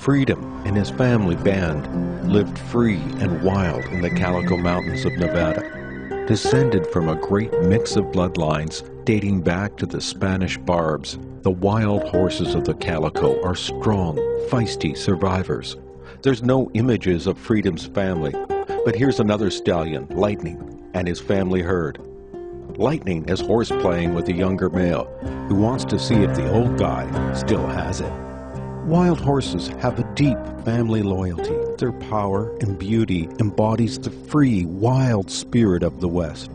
Freedom and his family band lived free and wild in the Calico Mountains of Nevada. Descended from a great mix of bloodlines dating back to the Spanish Barbs, the wild horses of the Calico are strong, feisty survivors. There's no images of Freedom's family, but here's another stallion, Lightning, and his family herd. Lightning is horse playing with a younger male who wants to see if the old guy still has it. Wild horses have a deep family loyalty. Their power and beauty embodies the free, wild spirit of the West.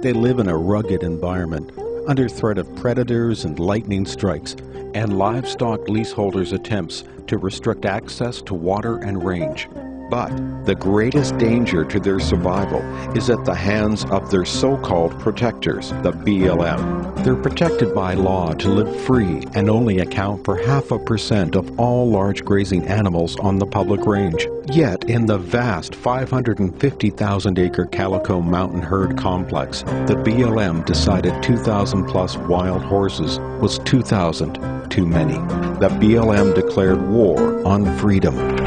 They live in a rugged environment, under threat of predators and lightning strikes, and livestock leaseholders' attempts to restrict access to water and range. But the greatest danger to their survival is at the hands of their so-called protectors, the BLM. They're protected by law to live free and only account for 0.5% of all large grazing animals on the public range. Yet, in the vast 550,000-acre Calico Mountain Herd Complex, the BLM decided 2,000 plus wild horses was 2,000 too many. The BLM declared war on freedom.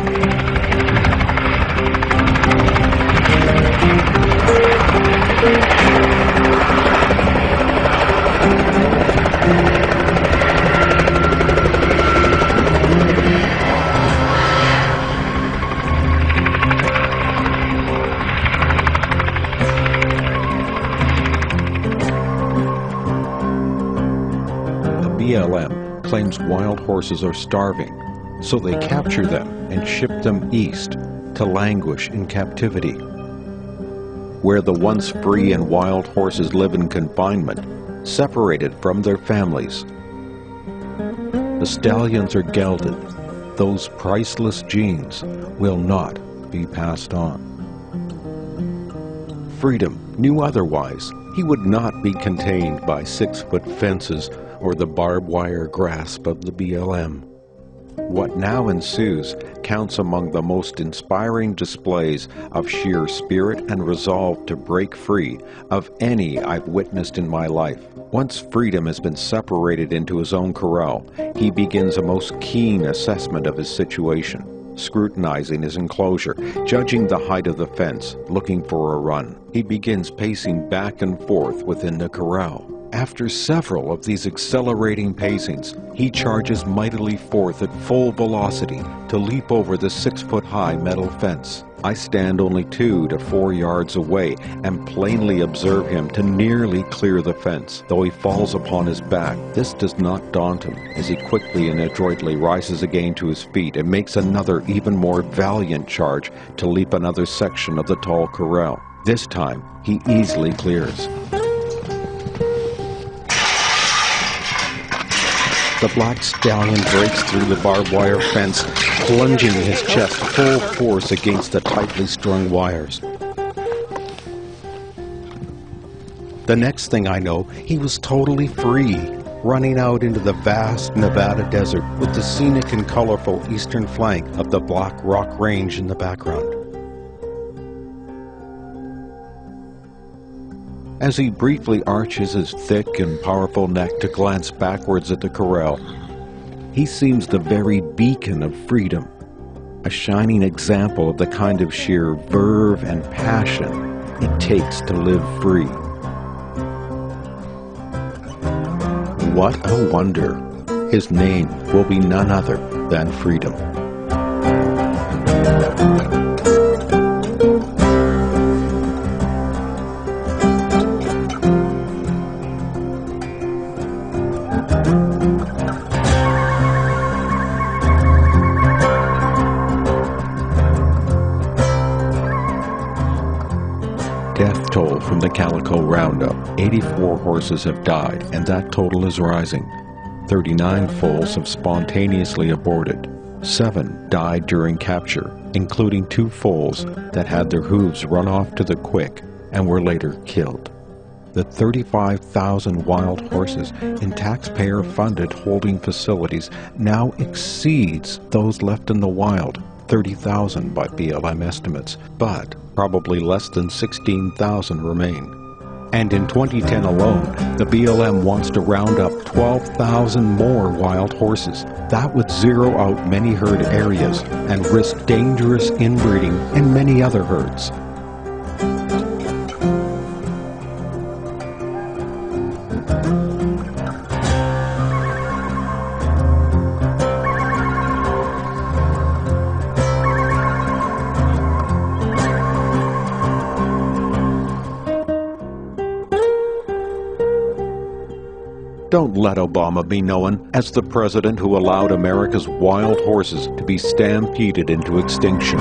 BLM claims wild horses are starving, so they capture them and ship them east to languish in captivity, where the once free and wild horses live in confinement, separated from their families. The stallions are gelded. Those priceless genes will not be passed on. Freedom knew otherwise. He would not be contained by 6-foot fences or the barbed wire grasp of the BLM. What now ensues counts among the most inspiring displays of sheer spirit and resolve to break free of any I've witnessed in my life. Once Freedom has been separated into his own corral, he begins a most keen assessment of his situation, scrutinizing his enclosure, judging the height of the fence, looking for a run. He begins pacing back and forth within the corral. After several of these accelerating pacings, he charges mightily forth at full velocity to leap over the 6-foot-high metal fence. I stand only 2 to 4 yards away and plainly observe him to nearly clear the fence. Though he falls upon his back, this does not daunt him, as he quickly and adroitly rises again to his feet and makes another even more valiant charge to leap another section of the tall corral. This time, he easily clears. The black stallion breaks through the barbed wire fence, plunging his chest full force against the tightly strung wires. The next thing I know, he was totally free, running out into the vast Nevada desert with the scenic and colorful eastern flank of the Black Rock Range in the background. As he briefly arches his thick and powerful neck to glance backwards at the corral, he seems the very beacon of freedom, a shining example of the kind of sheer verve and passion it takes to live free. What a wonder! His name will be none other than Freedom. Death toll from the Calico Roundup. 84 horses have died, and that total is rising. 39 foals have spontaneously aborted. 7 died during capture, including 2 foals that had their hooves run off to the quick and were later killed. The 35,000 wild horses in taxpayer-funded holding facilities now exceeds those left in the wild, 30,000 by BLM estimates, but probably less than 16,000 remain. And in 2010 alone, the BLM wants to round up 12,000 more wild horses, That would zero out many herd areas and risk dangerous inbreeding in many other herds. Don't let Obama be known as the president who allowed America's wild horses to be stampeded into extinction.